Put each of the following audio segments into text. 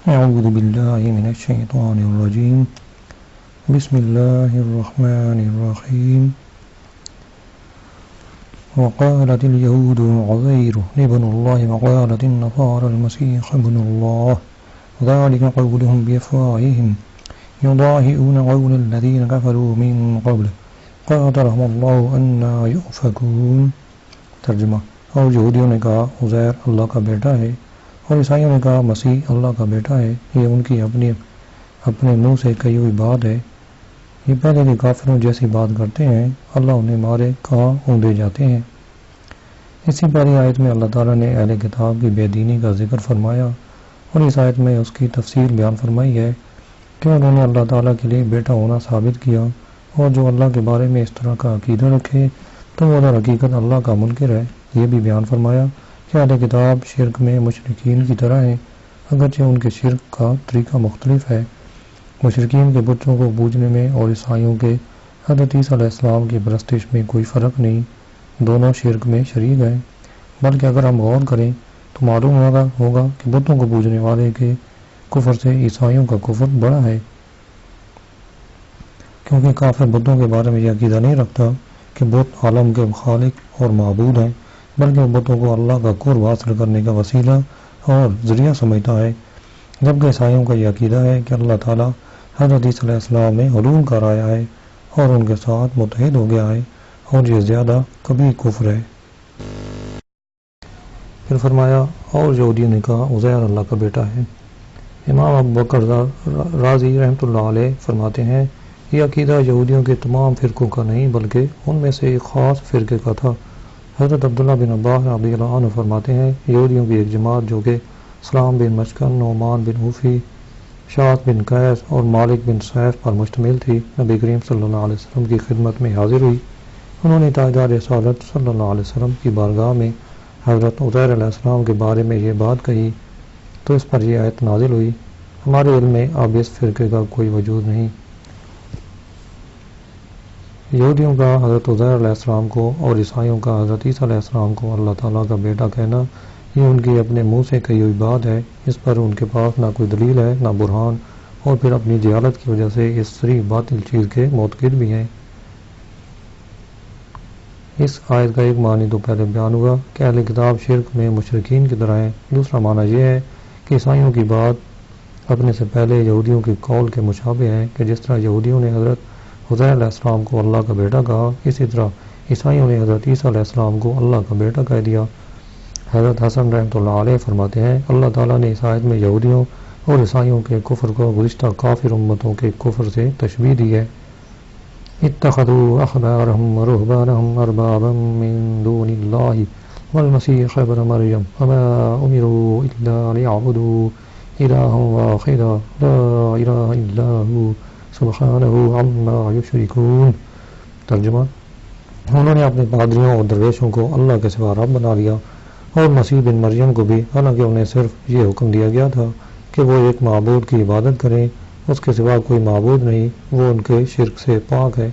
أعوذ بالله من الشيطان الرجيم بسم الله الرحمن الرحيم وقالت اليهود عزير ابن الله وقالت النصارى المسيح ابن الله ذلك قولهم بأفواههم يضاهئون قول الذين كفروا من قبل قاتلهم الله أنى يؤفكون۔ ترجمہ: اور یہودیوں نے کہا عزیر اللہ کا بیٹا ہے اور عیسائیوں نے کہا مسیح اللہ کا بیٹا ہے۔ یہ ان کی اپنے منہ سے کہی ہوئی بات ہے۔ یہ پہلے کے کافروں جیسی بات کرتے ہیں۔ اللہ انہیں مارے کہاں اونڈے جاتے ہیں۔ اسی پہلی آیت میں اللہ تعالیٰ نے اہل کتاب کی بے دینی کا ذکر فرمایا اور اس آیت میں اس کی تفصیل بیان فرمائی ہے کہ انہوں نے اللہ تعالیٰ کے لیے بیٹا ہونا ثابت کیا، اور جو اللہ کے بارے میں اس طرح کا عقیدہ رکھے تو وہ در حقیقت اللہ کا منکر ہے۔ یہ بھی بیان فرمایا کہ اہل کتاب شرک میں مشرکین کی طرح ہیں، اگرچہ ان کے شرک کا طریقہ مختلف ہے۔ مشرکین کے بتوں کو پوجنے میں اور عیسائیوں کے حضرت عیسیٰ علیہ السلام کی پرستش میں کوئی فرق نہیں، دونوں شرک میں شریک ہیں۔ بلکہ اگر ہم غور کریں تو معلوم ہوگا کہ بتوں کو پوجنے والے کے کفر سے عیسائیوں کا کفر بڑا ہے، کیونکہ کافر بتوں کے بارے میں یہ عقیدہ نہیں رکھتا کہ بت عالم کے خالق اور معبود ہیں، بلکہ وہ بتوں کو اللہ کا قرب حاصل کرنے کا وسیلہ اور ذریعہ سمجھتا ہے، جبکہ عیسائیوں کا یہ عقیدہ ہے کہ اللہ تعالیٰ حضرت عیسیٰ علیہ السلام میں حلول کر آیا ہے اور ان کے ساتھ متحد ہو گیا ہے، اور یہ زیادہ کبھی کفر ہے۔ پھر فرمایا اور یہودیوں نے کہا عزیر اللہ کا بیٹا ہے۔ امام ابو بکر رازی رحمۃ اللہ علیہ فرماتے ہیں یہ عقیدہ یہودیوں کے تمام فرقوں کا نہیں بلکہ ان میں سے ایک خاص فرقے کا تھا۔ حضرت عبداللہ بن عباس رضی اللہ عنہ فرماتے ہیں یہودیوں کی ایک جماعت جو کہ سلام بن مشکن، نعمان بن حوفی، شاط بن قیس اور مالک بن سیف پر مشتمل تھی، نبی کریم صلی اللہ علیہ وسلم کی خدمت میں حاضر ہوئی۔ انہوں نے تاجدار رسالت صلی اللہ علیہ وسلم کی بارگاہ میں حضرت عزیر علیہ السلام کے بارے میں یہ بات کہی تو اس پر یہ آیت نازل ہوئی، ہمارے علم میں اب اس فرقے کا کوئی وجود نہیں۔ یہودیوں کا حضرت عزیر علیہ السلام کو اور عیسائیوں کا حضرت عیسیٰ علیہ السلام کو اللہ تعالیٰ کا بیٹا کہنا یہ ان کی اپنے منہ سے کہی ہوئی بات ہے، اس پر ان کے پاس نہ کوئی دلیل ہے نہ برہان، اور پھر اپنی جہالت کی وجہ سے اس صریح باطل چیز کے معتقد بھی ہیں۔ اس آیت کا ایک معنی تو پہلے بیان ہوا کہ اہل کتاب شرک میں مشرکین کی طرح ہیں، دوسرا معنی یہ ہے کہ عیسائیوں کی بات اپنے سے پہلے یہودیوں کے قول کے مشابہ ہے کہ جس طرح یہودیوں نے حضرت عزیر علیہ السلام کو اللہ کا بیٹا کہا، اسی طرح عیسائیوں نے حضرت عیسیٰ علیہ السلام کو اللہ کا بیٹا کہہ دیا۔ حضرت حسن رحمۃ اللہ علیہ فرماتے ہیں اللہ تعالیٰ نے اس آیت میں یہودیوں اور عیسائیوں کے کفر کو گزشتہ کافر امتوں کے کفر سے تشبیہ دی ہے۔ اتخذوا احبارهم ورهبانهم اربابا من دون الله والمسيح ابن مريم وما امروا الا ليعبدوا الها واحدا لا اله الا هو سبحانه عما يشركون۔ ترجمہ: انہوں نے اپنے پادریوں اور درویشوں کو اللہ کے سوا رب بنا لیا اور مسیح بن مریم کو بھی، حالانکہ انہیں صرف یہ حکم دیا گیا تھا کہ وہ ایک معبود کی عبادت کریں، اس کے سوا کوئی معبود نہیں، وہ ان کے شرک سے پاک ہے۔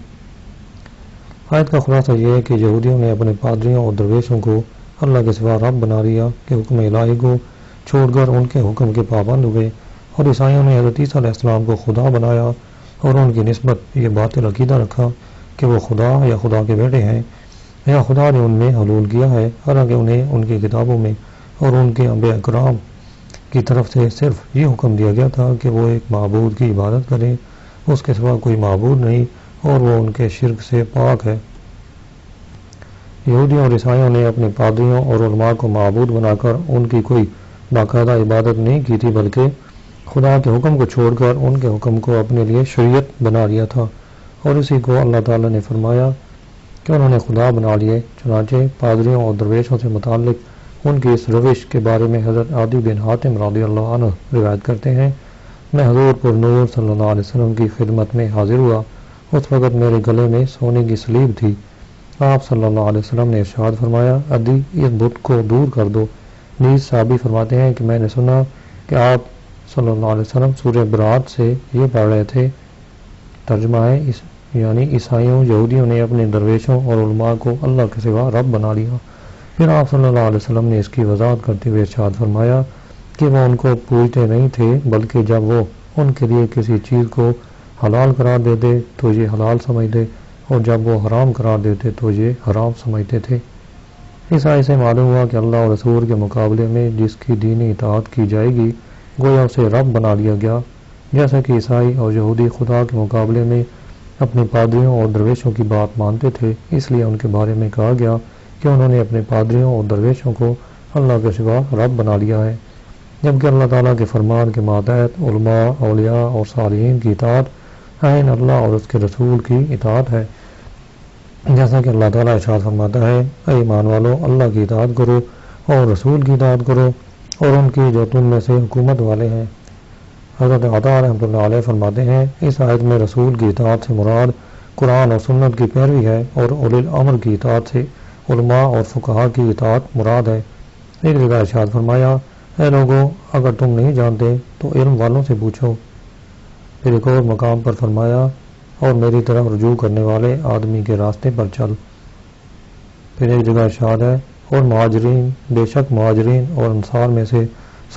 آیت کا خلاصہ یہ ہے کہ یہودیوں نے اپنے پادریوں اور درویشوں کو اللہ کے سوا رب بنا لیا کہ حکم الہی کو چھوڑ کر ان کے حکم کے پابند ہوئے، اور عیسائیوں نے حضرت عیسیٰ علیہ السلام کو خدا بنایا اور ان کی نسبت یہ باطل عقیدہ رکھا کہ وہ خدا یا خدا کے بیٹے ہیں یا خدا نے ان میں حلول کیا ہے، حالانکہ انہیں ان کی کتابوں میں اور ان کے انبیاء کرام کی طرف سے صرف یہ حکم دیا گیا تھا کہ وہ ایک معبود کی عبادت کریں، اس کے سوا کوئی معبود نہیں، اور وہ ان کے شرک سے پاک ہے۔ یہودیوں اور عیسائیوں نے اپنے پادریوں اور علماء کو معبود بنا کر ان کی کوئی باقاعدہ عبادت نہیں کی تھی، بلکہ خدا کے حکم کو چھوڑ کر ان کے حکم کو اپنے لیے شریعت بنا لیا تھا، اور اسی کو اللہ تعالیٰ نے فرمایا کہ انہوں نے خدا بنا لیے۔ چنانچہ پادریوں اور درویشوں سے متعلق ان کی اس روش کے بارے میں حضرت عدی بن حاتم رضی اللہ عنہ روایت کرتے ہیں میں حضور پر نور صلی اللہ علیہ وسلم کی خدمت میں حاضر ہوا، اس وقت میرے گلے میں سونے کی سلیب تھی۔ آپ صلی اللہ علیہ وسلم نے ارشاد فرمایا عدی اس بت کو دور کر دو۔ نیز صحابی فرماتے ہیں کہ میں نے سنا کہ آپ صلی اللہ علیہ وسلم سورہ برات سے یہ پڑھ رہے تھے۔ ترجمہ ہے یعنی عیسائیوں یہودیوں نے اپنے درویشوں اور علماء کو اللہ کے سوا رب بنا لیا۔ پھر آپ صلی اللہ علیہ وسلم نے اس کی وضاحت کرتے ہوئے ارشاد فرمایا کہ وہ ان کو پوجتے نہیں تھے، بلکہ جب وہ ان کے لیے کسی چیز کو حلال قرار دیتے تو یہ حلال سمجھتے، اور جب وہ حرام قرار دیتے تو یہ حرام سمجھتے تھے۔ اس آیت سے معلوم ہوا کہ اللہ اور رسول کے مقابلے میں جس کی دینی اطاعت کی جائے گی گویا اسے رب بنا لیا گیا، جیسا کہ عیسائی اور یہودی خدا کے مقابلے میں اپنے پادریوں اور درویشوں کی بات مانتے تھے، اس لیے ان کے بارے میں کہا گیا کہ انہوں نے اپنے پادریوں اور درویشوں کو اللہ کے سوا رب بنا لیا ہے، جبکہ اللہ تعالیٰ کے فرمان کے ماتحت علماء، اولیاء اور صالحین کی اطاعت عین اللہ اور اس کے رسول کی اطاعت ہے، جیسا کہ اللہ تعالیٰ ارشاد فرماتا ہے، اے ایمان والو، اللہ کی اطاعت کرو اور رسول کی اطاعت کرو اور ان کی جو تم میں سے حکومت والے ہیں۔ حضرت عطا رحمۃ اللہ علیہ فرماتے ہیں، اس آیت میں رسول کی اطاعت سے مراد قرآن اور سنت کی پیروی ہے، اور اولی الامر کی اطاعت سے علماء اور فقہا کی اطاعت مراد ہے۔ ایک جگہ ارشاد فرمایا، اے لوگو، اگر تم نہیں جانتے تو علم والوں سے پوچھو۔ پھر ایک اور مقام پر فرمایا، اور میری طرف رجوع کرنے والے آدمی کے راستے پر چل۔ پھر ایک جگہ ارشاد ہے، اور مہاجرین، بے شک مہاجرین اور انصار میں سے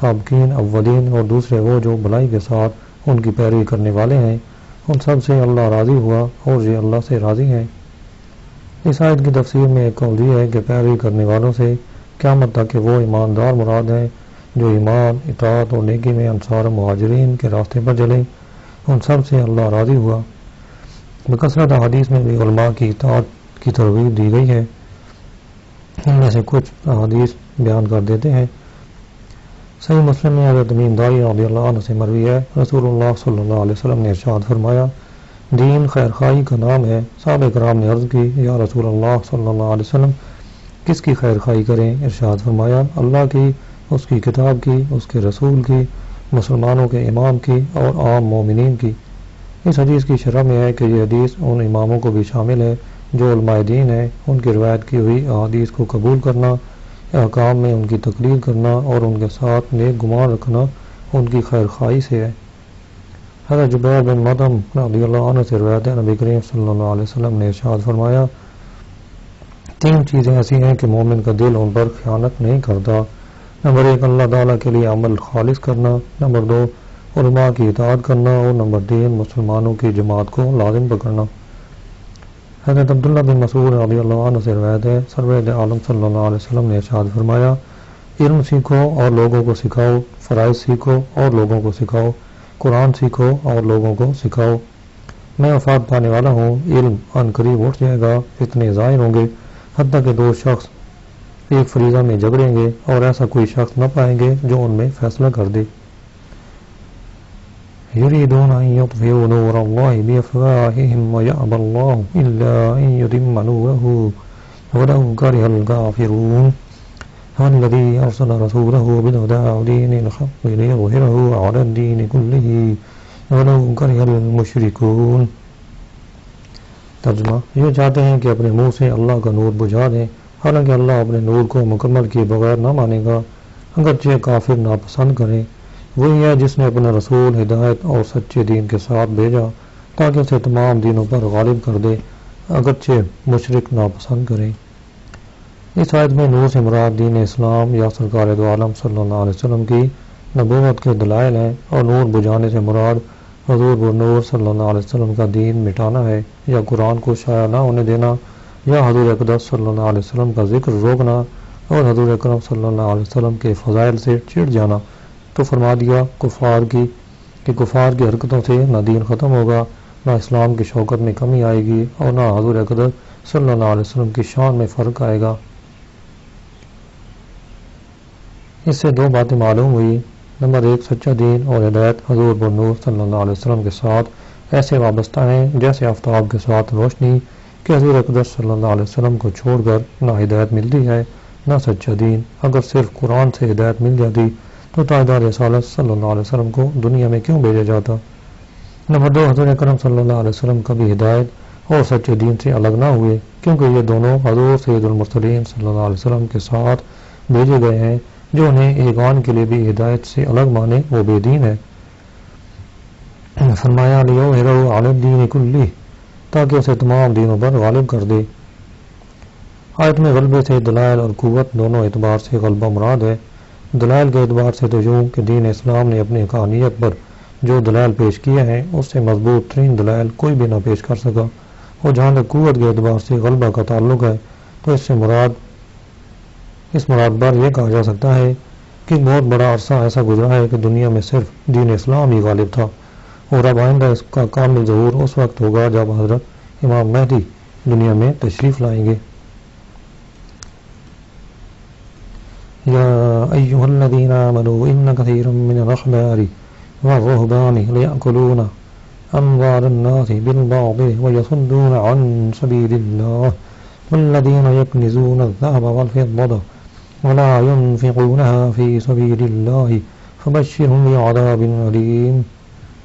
سابقین اولین اور دوسرے وہ جو بھلائی کے ساتھ ان کی پیروی کرنے والے ہیں، ان سب سے اللہ راضی ہوا اور یہ اللہ سے راضی ہیں۔ اس آیت کی تفسیر میں ایک قول یہ ہے کہ پیروی کرنے والوں سے قیامت تک کہ وہ ایماندار مراد ہیں جو ایمان، اطاعت اور نیکی میں انصار و مہاجرین کے راستے پر چلیں، ان سب سے اللہ راضی ہوا۔ بکثرت احادیث میں بھی علماء کی اطاعت کی ترغیب دی گئی ہے، ان میں سے کچھ احادیث بیان کر دیتے ہیں۔ صحیح مسلم میں حضرت تمیم داری رضی اللہ عنہ سے مروی ہے، رسول اللہ صلی اللہ علیہ وسلم نے ارشاد فرمایا، دین خیرخواہی کا نام ہے۔ صحابہ کرام نے عرض کی، یا رسول اللہ صلی اللہ علیہ وسلم، کس کی خیرخواہی کریں؟ ارشاد فرمایا، اللہ کی، اس کی کتاب کی، اس کے رسول کی، مسلمانوں کے امام کی اور عام مومنین کی۔ اس حدیث کی شرح میں ہے کہ یہ حدیث ان اماموں کو بھی شامل ہے جو علماء دین ہیں، ان کی روایت کی ہوئی احادیث کو قبول کرنا، احکام میں ان کی تقلید کرنا اور ان کے ساتھ نیک گمان رکھنا ان کی خیرخواہی سے ہے۔ حضرت جبیر بن مطعم رضی اللہ عنہ سے روایت ہے، نبی کریم صلی اللہ علیہ وسلم نے ارشاد فرمایا، تین چیزیں ایسی ہیں کہ مومن کا دل ان پر خیانت نہیں کرتا۔ نمبر 1، اللہ تعالیٰ کے لیے عمل خالص کرنا، نمبر 2، علماء کی اطاعت کرنا، اور نمبر 3، مسلمانوں کی جماعت کو لازم پکڑنا۔ حضرت عبداللہ بن مسعود رضی اللہ عنہ سے روایت ہے، سرور عالم صلی اللہ علیہ وسلم نے ارشاد فرمایا، علم سیکھو اور لوگوں کو سکھاؤ، فرائض سیکھو اور لوگوں کو سکھاؤ، قرآن سیکھو اور لوگوں کو سکھاؤ۔ میں وفات پانے والا ہوں، علم عن قریب اٹھ جائے گا، فتنے ظاہر ہوں گے، حتیٰ کہ دو شخص ایک فریضہ میں جھگڑیں گے اور ایسا کوئی شخص نہ پائیں گے جو ان میں فیصلہ کر دے۔ یریدون ان یطفئوا نور اللہ بافواہہم ویأبی اللہ الا ان یتم نورہ ولو کرہ الکافرون والذی ارسل رسولہ بالہدی ودین الحق لیظہرہ علی الدین کلہ ولو کرہ المشرکون۔ ترجمہ، یہ چاہتے ہیں کہ اپنے منہ سے اللہ کا نور بجھا دیں، حالانکہ اللہ اپنے نور کو مکمل کیے بغیر نہ مانے گا، اگرچہ کافر ناپسند کریں۔ وہی ہے جس نے اپنا رسول ہدایت اور سچے دین کے ساتھ بھیجا تاکہ اسے تمام دینوں پر غالب کر دے، اگرچہ مشرک ناپسند کریں۔ اس آیت میں نور سے مراد دین اسلام یا سرکار دو عالم صلی اللہ علیہ وسلم کی نبوت کے دلائل ہیں، اور نور بجھانے سے مراد حضور بنور صلی اللہ علیہ وسلم کا دین مٹانا ہے، یا قرآن کو شائع نہ ہونے دینا، یا حضور اقدس صلی اللہ علیہ وسلم کا ذکر روکنا، اور حضور اکرم صلی اللہ علیہ وسلم کے فضائل سے چڑ جانا۔ تو فرما دیا کفار کی حرکتوں سے نہ دین ختم ہوگا، نہ اسلام کی شوکت میں کمی آئے گی، اور نہ حضور اقدس صلی اللہ علیہ وسلم کی شان میں فرق آئے گا۔ اس سے دو باتیں معلوم ہوئی، نمبر 1، سچا دین اور ہدایت حضور بنور صلی اللہ علیہ وسلم کے ساتھ ایسے وابستہ ہیں جیسے آفتاب کے ساتھ روشنی، کہ حضور اقدس صلی اللہ علیہ وسلم کو چھوڑ کر نہ ہدایت ملتی ہے نہ سچا دین۔ اگر صرف قرآن سے ہدایت مل جاتی تو تاجدار رسالت صلی اللہ علیہ وسلم کو دنیا میں کیوں بھیجا جاتا؟ نمبر 2، حضور اکرم صلی اللہ علیہ وسلم کبھی ہدایت اور سچے دین سے الگ نہ ہوئے، کیونکہ یہ دونوں حضور سید المرسلین صلی اللہ علیہ وسلم کے ساتھ بھیجے گئے ہیں۔ جو انہیں ایک آن کے لیے بھی ہدایت سے الگ مانے وہ بے دین ہے۔ فرمایا، لیظہرہ علی الدین کلہ، تاکہ اسے تمام دینوں پر غالب کر دے۔ آیت میں غلبے سے دلائل اور قوت دونوں اعتبار سے غلبہ مراد ہے۔ دلائل کے اعتبار سے تو یوں کہ دین اسلام نے اپنی حقانیت پر جو دلائل پیش کیے ہیں اس سے مضبوط ترین دلائل کوئی بھی نہ پیش کر سکا، اور جہاں تک قوت کے اعتبار سے غلبہ کا تعلق ہے تو اس مراد پر یہ کہا جا سکتا ہے کہ بہت بڑا عرصہ ایسا گزرا ہے کہ دنیا میں صرف دین اسلام ہی غالب تھا، اور اب آئندہ اس کا کامل ظہور اس وقت ہوگا جب حضرت امام مہدی دنیا میں تشریف لائیں گے۔ یا ایھا الذین آمنوا ان کثیرا من الاحبار والرهبان لیأکلون اموال الناس بالباطل ویصدون عن سبیل اللہ والذین یکنزون الذهب والفضة ولا ينفقونها في سبيل اللہ فبشرهم بعذاب علیم۔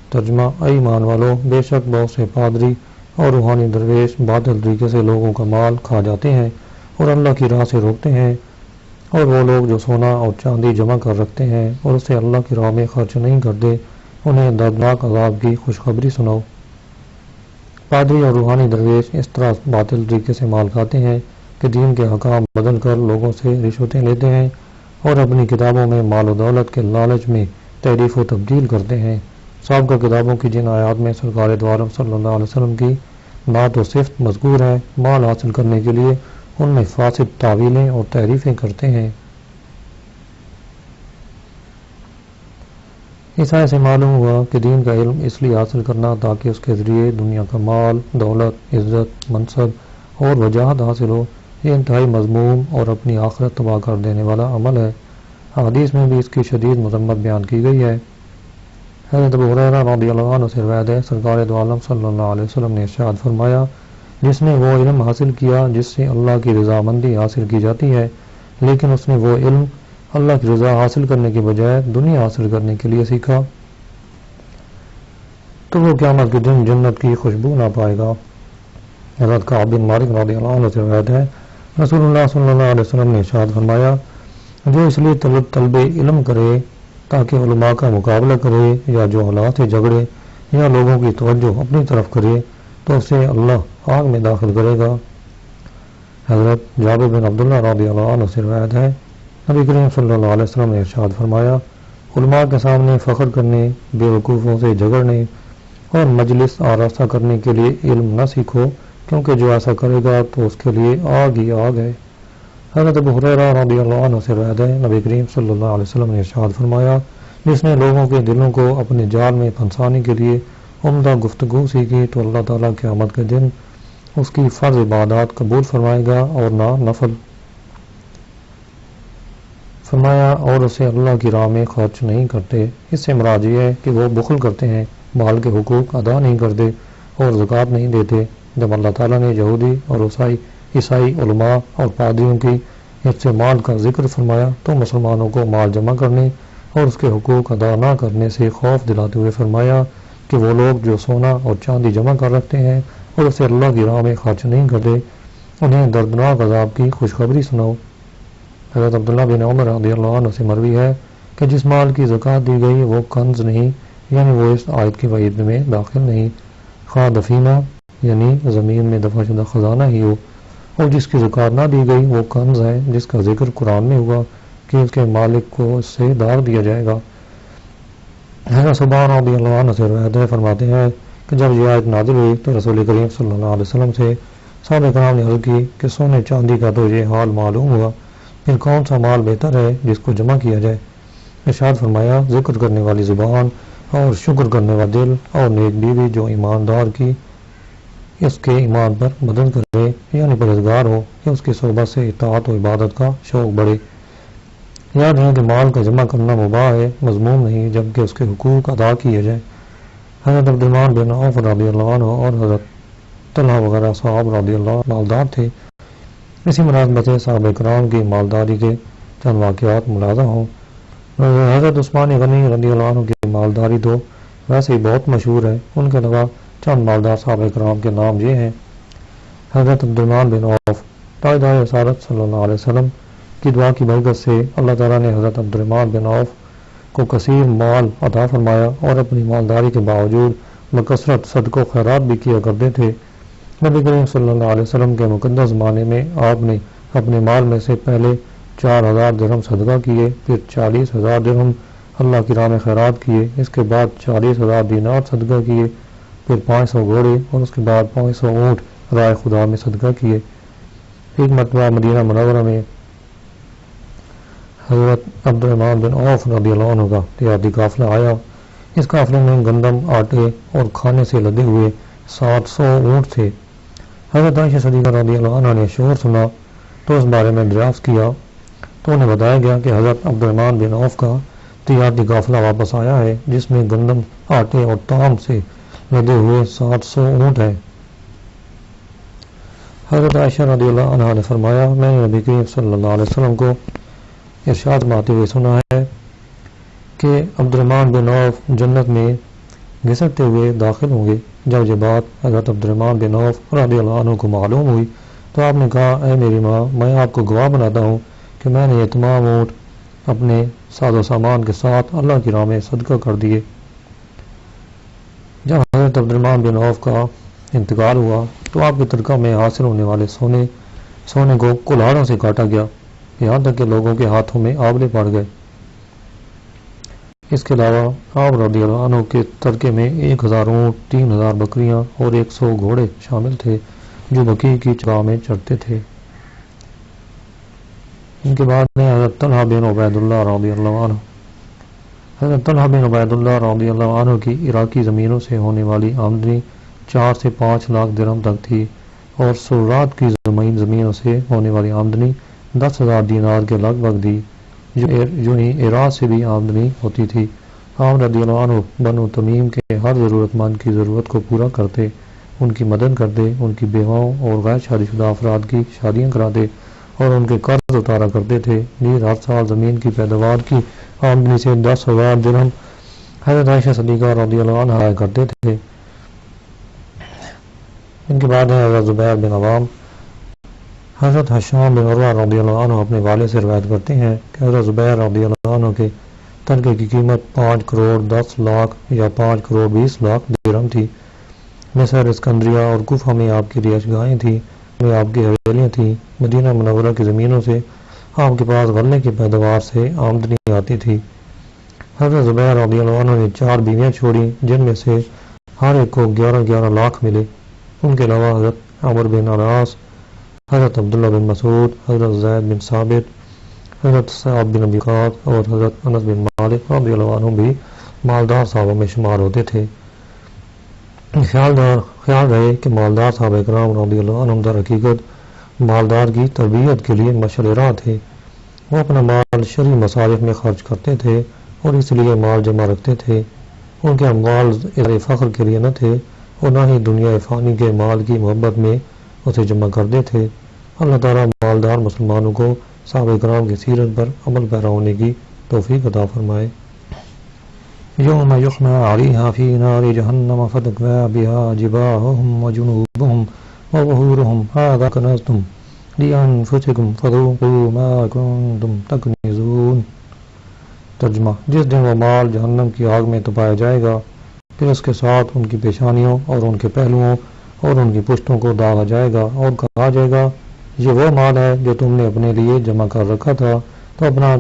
ترجمہ: اے ایمان والو، بے شک بہت سے پادری اور روحانی درویش باطل طریقے سے لوگوں کا مال کھا جاتے ہیں اور اللہ کی راہ سے روکتے ہیں، اور وہ لوگ جو سونا اور چاندی جمع کر رکھتے ہیں اور اسے اللہ کی راہ میں خرچ نہیں کرتے، انہیں دردناک عذاب کی خوشخبری سناؤ۔ پادری اور روحانی درویش اس طرح باطل طریقے سے مال کھاتے ہیں کہ دین کے احکام بدل کر لوگوں سے رشوتیں لیتے ہیں اور اپنی کتابوں میں مال و دولت کے لالچ میں تحریف و تبدیل کرتے ہیں۔ سابقہ کتابوں کی جن آیات میں سرکار دو عالم صلی اللہ علیہ وسلم کی نعت و صفت مذکور ہے، مال حاصل کرنے کے لیے ان میں فاسد تعویلیں اور تحریفیں کرتے ہیں۔ اس آیت سے معلوم ہوا کہ دین کا علم اس لیے حاصل کرنا تاکہ اس کے ذریعے دنیا کا مال، دولت، عزت، منصب اور وجاہت حاصل ہو، یہ انتہائی مذموم اور اپنی آخرت تباہ کر دینے والا عمل ہے۔ حدیث میں بھی اس کی شدید مذمت بیان کی گئی ہے۔ حضرت ابو ہریرہ رضی اللہ عنہ سے روایت ہے، سرکار دو عالم صلی اللہ علیہ وسلم نے ارشاد فرمایا، جس نے وہ علم حاصل کیا جس سے اللہ کی رضامندی حاصل کی جاتی ہے، لیکن اس نے وہ علم اللہ کی رضا حاصل کرنے کے بجائے دنیا حاصل کرنے کے لیے سیکھا، تو وہ قیامت کے دن جنت کی خوشبو نہ پائے گا۔ حضرت کعب بن مالک رضی اللہ عنہ سے روایت ہے، رسول اللہ صلی اللہ علیہ وسلم نے ارشاد فرمایا، جو اس لیے طلب علم کرے تاکہ علماء کا مقابلہ کرے، یا جو حالات سے جھگڑے یا لوگوں کی توجہ اپنی طرف کرے، تو اسے اللہ آگ میں داخل کرے گا۔ حضرت جابر بن عبداللہ رضی اللہ عنہ سے روایت ہے، نبی کریم صلی اللہ علیہ وسلم نے ارشاد فرمایا، علماء کے سامنے فخر کرنے، بے وقوفوں سے جھگڑنے اور مجلس آراستہ کرنے کے لیے علم نہ سیکھو، کیونکہ جو ایسا کرے گا تو اس کے لیے آگ ہی آگ ہے۔ حضرت ابو ہریرہ رضی اللہ عنہ سے روایت ہے، نبی کریم صلی اللہ علیہ وسلم نے ارشاد فرمایا، جس نے لوگوں کے دلوں کو اپنے جال میں پھنسانے کے لیے عمدہ گفتگو سیکھی تو اللہ تعالیٰ قیامت کے دن اس کی فرض عبادات قبول فرمائے گا اور نہ نفل۔ فرمایا، اور اسے اللہ کی راہ میں خرچ نہیں کرتے۔ اس سے مراد یہ ہے کہ وہ بخل کرتے ہیں، مال کے حقوق ادا نہیں کرتے اور زکوٰۃ نہیں دیتے۔ جب اللہ تعالیٰ نے یہودی اور عیسائی علماء اور پادریوں کی استعمال کا ذکر فرمایا تو مسلمانوں کو مال جمع کرنے اور اس کے حقوق ادا نہ کرنے سے خوف دلاتے ہوئے فرمایا کہ وہ لوگ جو سونا اور چاندی جمع کر رکھتے ہیں اور اسے اللہ کی راہ میں خرچ نہیں کرتے، انہیں دردناک عذاب کی خوشخبری سناؤ۔ حضرت عبداللہ بن عمر رضی اللہ عنہ سے مروی ہے کہ جس مال کی زکوٰۃ دی گئی وہ کنز نہیں، یعنی وہ اس آیت کی وعید میں داخل نہیں، خواہ دفینہ یعنی زمین میں دفن شدہ خزانہ ہی ہو، اور جس کی زکوٰۃ نہ دی گئی وہ کنز ہے جس کا ذکر قرآن میں ہوا کہ اس کے مالک کو اس سے دار دیا جائے گا۔ حضرت صبان رضی اللہ عنہ سے روایت ہے، فرماتے ہیں کہ جب یہ آیت نازل ہوئی تو رسول کریم صلی اللہ علیہ وسلم سے صحابہ کرام نے عرض کی کہ سونے چاندی کا تو یہ حال معلوم ہوا، پھر کون سا مال بہتر ہے جس کو جمع کیا جائے؟ ارشاد فرمایا، ذکر کرنے والی زبان اور شکر کرنے والا دل اور نیک بیوی جو ایماندار کی اس کے ایمان پر مدد کرے، یعنی پرہیزگار ہو کہ اس کی صحبت سے اطاعت و عبادت کا شوق بڑھے۔ یاد ہے کہ مال کا جمع کرنا مباح ہے، مذموم نہیں، جبکہ اس کے حقوق ادا کیے جائیں۔ حضرت عبدالرحمن بن عوف رضی اللہ عنہ اور حضرت طلحہ وغیرہ صحاب رضی اللہ عنہ مالدار تھے۔ اسی مناسبت سے صحابہ کرام کی مالداری کے چند واقعات ملاحظہ ہوں۔ حضرت عثمان غنی رضی اللہ عنہ کی مالداری تو ویسے ہی بہت مشہور ہے، ان کے علاوہ چند مالدار صحابہ کرام کے نام یہ ہیں: حضرت عبدالرحمن بن عوف، تاجدار رسالت صلی اللہ علیہ وسلم کی دعا کی برکت سے اللہ تعالیٰ نے حضرت عبدالرحمن بن عوف کو کثیر مال عطا فرمایا اور اپنی مالداری کے باوجود بکثرت صدقہ و خیرات بھی کیا کرتے تھے۔ نبی کریم صلی اللہ علیہ وسلم کے مقدس زمانے میں آپ نے اپنے مال میں سے پہلے 4000 درہم صدقہ کیے، پھر 40,000 درہم اللہ کی راہ میں خیرات کیے، اس کے بعد 40,000 دینار صدقہ کیے، پھر 500 گھوڑے اور اس کے بعد 500 اونٹ رائے خدا میں صدقہ کیے۔ ایک مرتبہ مدینہ منورہ میں حضرت عبد الرحمن بن عوف رضی اللہ عنہ کا تجارتی قافلہ آیا۔ اس قافلے میں گندم، آٹے اور کھانے سے لدے ہوئے 700 اونٹ تھے۔ حضرت عائشہ صدیقہ رضی اللہ عنہ نے شور سنا تو اس بارے میں دریافت کیا تو انہیں بتایا گیا کہ حضرت عبد الرحمن بن عوف کا تجارتی قافلہ واپس آیا ہے جس میں گندم، آٹے اور تام سے لدے ہوئے 700 اونٹ ہیں۔ حضرت عائشہ رضی اللہ عنہ نے فرمایا، میں نے نبی کریم صلی اللہ علیہ وسلم کو ارشاد فرماتے ہوئے سنا ہے کہ عبد الرحمن بن عوف جنت میں گھسٹتے ہوئے داخل ہوں گے۔ جب یہ بات حضرت عبد الرحمن بن عوف رضی اللہ عنہ کو معلوم ہوئی تو آپ نے کہا، اے میری ماں، میں آپ کو گواہ بناتا ہوں کہ میں نے یہ تمام اونٹ اپنے ساز و سامان کے ساتھ اللہ کی راہ میں صدقہ کر دیے۔ جب حضرت عبد الرحمن بن عوف کا انتقال ہوا تو آپ کی ترکہ میں حاصل ہونے والے سونے کو کلاڑوں سے کاٹا گیا، یہاں تک کہ لوگوں کے ہاتھوں میں آبلے پڑ گئے۔ اس کے علاوہ آپ رضی اللہ عنہ کے ترکے میں 1000 اونٹ، 3000 بکریاں اور 100 گھوڑے شامل تھے جو بقیع کی چراہ میں چرتے تھے۔ ان کے بعد میں حضرت طلحہ بن عبید اللہ رضی اللہ عنہ۔ حضرت طلحہ بن عبید اللہ رضی اللہ عنہ کی عراقی زمینوں سے ہونے والی آمدنی 4 سے 5 لاکھ درہم تک تھی اور سرات کی زمینوں سے ہونے والی آمدنی 10,000 دینار کے لگ بھگ تھی، جو ہی عراق سے بھی آمدنی ہوتی تھی۔ آپ رضی اللہ عنہ بنو تمیم کے ہر ضرورت مند کی ضرورت کو پورا کرتے، ان کی مدد کرتے، ان کی بیواؤں اور غیر شادی شدہ افراد کی شادیاں کراتے اور ان کے قرض اتارا کرتے تھے۔ نیز ہر سال زمین کی پیداوار کی آمدنی سے 10,000 درہم حضرت عائشہ صدیقہ رضی اللہ عنہ آیا کرتے تھے۔ ان کے بعد ہے حضرت زبیر بن عوام۔ حضرت حشام بن عروہ رضی اللہ عنہ اپنے والد سے روایت کرتے ہیں کہ حضرت زبیر رضی اللہ عنہ کے ترکے کی قیمت 5 کروڑ 10 لاکھ یا 5 کروڑ 20 لاکھ درہم تھی۔ مصر، اسکندریہ اور کوفہ میں آپ کی رہائش گاہیں تھیں، میں آپ کی حویلیاں تھیں۔ مدینہ منورہ کی زمینوں سے آپ کے پاس غلے کی پیداوار سے آمدنی آتی تھی۔ حضرت زبیر رضی اللہ عنہ نے 4 بیویاں چھوڑی جن میں سے ہر ایک کو 11 لاکھ ملے۔ ان کے علاوہ حضرت عمر بن العاص، حضرت عبداللہ بن مسعود، حضرت زید بن ثابت، حضرت سعد بن ابی وقاص اور حضرت انس بن مالک رضی اللہ عنہ بھی مالدار صحابہ میں شمار ہوتے تھے۔ خیال رہے کہ مالدار صحابہ کرام رضی اللہ عنہم در حقیقت مالدار کی تربیت کے لیے مشعل راہ تھے۔ وہ اپنا مال شرعی مصارف میں خرچ کرتے تھے اور اس لیے مال جمع رکھتے تھے۔ ان کے اموال اظہار فخر کے لیے نہ تھے اور نہ ہی دنیا فانی کے مال کی محبت میں اسے جمع کرتے تھے۔ اللہ تعالیٰ مالدار مسلمانوں کو صحابہ کرام کی سیرت پر عمل پیرا ہونے کی توفیق عطا فرمائے۔ یوم یحمى علیہا فی نار جہنم فتکوی بہا جباہہم وجنوبہم وظہورہم ھذا کنزتم لانفسکم فذوقوا ما کنتم تکنزون۔ ترجمہ: جس دن وہ مال جہنم کی آگ میں تپایا جائے گا، پھر اس کے ساتھ ان کی پیشانیوں اور ان کے پہلوؤں اور ان کی پشتوں کو داغا جائے گا اور کہا جائے گا، یہ وہ مال ہے جو تم نے اپنے لیے جمع کر رکھا تھا، تو اپنا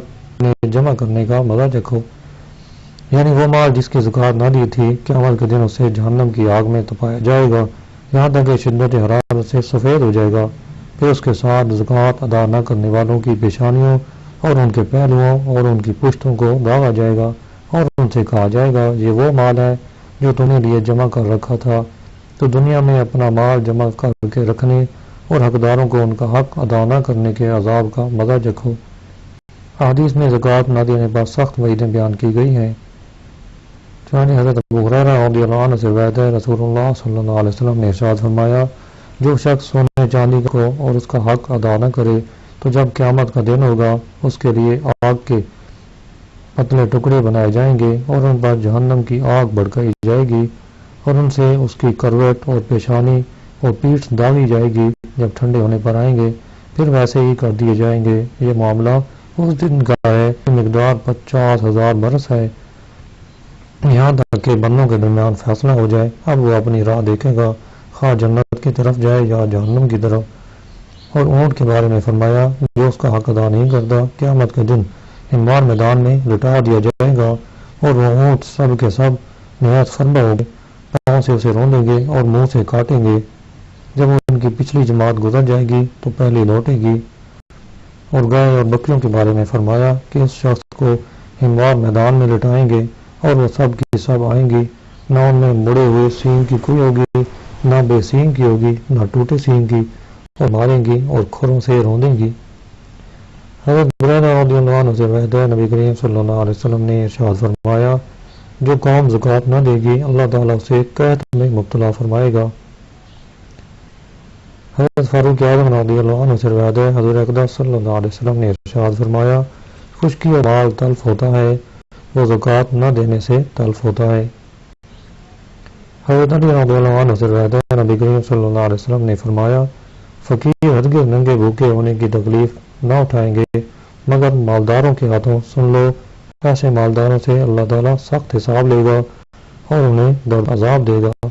جمع کرنے کا مزہ چکھو۔ یعنی وہ مال جس کی زکوٰۃ نہ دی تھی، قیامت کے دن اسے جہنم کی آگ میں تپایا جائے گا یہاں تک کہ شدت حرارت سے سفید ہو جائے گا۔ پھر اس کے ساتھ زکوٰۃ ادا نہ کرنے والوں کی پیشانیوں اور ان کے پہلوؤں اور ان کی پشتوں کو داغا جائے گا اور ان سے کہا جائے گا، یہ وہ مال ہے جو تم نے لیے جمع کر رکھا تھا، تو دنیا میں اپنا مال جمع کر کے رکھنے اور حقداروں کو ان کا حق ادا نہ کرنے کے عذاب کا مزہ چکھو۔ احادیث میں زکوٰۃ نہ دینے پر سخت وعیدیں بیان کی گئی ہیں۔ چنانچہ حضرت ابو ہریرہ رضی اللہ عنہ سے روایت ہے، رسول اللہ صلی اللہ علیہ وسلم نے ارشاد فرمایا، جو شخص سونے چاندی کو اور اس کا حق ادا نہ کرے تو جب قیامت کا دن ہوگا اس کے لیے آگ کے پتلے ٹکڑے بنائے جائیں گے اور ان پر جہنم کی آگ بھڑکائی جائے گی اور ان سے اس کی کروٹ اور پیشانی اور پیٹھ داغی جائے گی۔ جب ٹھنڈے ہونے پر آئیں گے پھر ویسے ہی کر دیے جائیں گے۔ یہ معاملہ اس دن کا ہے، مقدار 50,000 برس ہے، یہاں تک کہ بندوں کے درمیان فیصلہ ہو جائے۔ اب وہ اپنی راہ دیکھے گا، خواہ جنت کی طرف جائے یا جہنم کی طرف، اور اونٹ کے بارے میں فرمایا جو اس کا حق ادا نہیں کرتا قیامت کے دن ہموار میدان میں لٹا دیا جائے گا اور وہ اونٹ سب کے سب نہایت فربہ ہو گئے، پاؤں سے اسے روندیں گے اور منہ سے کاٹیں گے۔ جب ان کی پچھلی جماعت گزر جائے گی تو پہلی لوٹے گی۔ اور گائے اور بکریوں کے بارے میں فرمایا کہ اس شخص کو ہموار میدان میں لٹائیں گے اور وہ سب کی سب آئیں گی، نہ ان میں مڑے ہوئے سینگ کی کوئی ہوگی، نہ بے سینگ کی ہوگی، نہ ٹوٹے سینگ کی، اور ماریں گی اور کھروں سے روندیں گی۔ حضرت بریدہ رضی اللہ عنہ سے روایت ہے نبی کریم صلی اللہ علیہ وسلم نے ارشاد فرمایا جو قوم زکوٰۃ نہ دے گی اللہ تعالیٰ اسے قحط میں مبتلا فرمائے گا۔ حضرت فاروق اعظم رضی اللہ عنہ سے روایت ہے حضور اقدس صلی اللہ علیہ وسلم نے ارشاد فرمایا خشکی اور مال تلف ہوتا ہے، وہ زکوٰۃ نہ دینے سے تلف ہوتا ہے۔ حضرت علی رضی اللہ عنہ سے روایت ہے نبی کریم صلی اللہ علیہ وسلم نے فرمایا فقیر ہرگز ننگے بھوکے ہونے کی تکلیف نہ اٹھائیں گے مگر مالداروں کے ہاتھوں۔ سن لو ایسے مالداروں سے اللہ تعالیٰ سخت حساب لے گا اور انہیں درد عذاب دے گا۔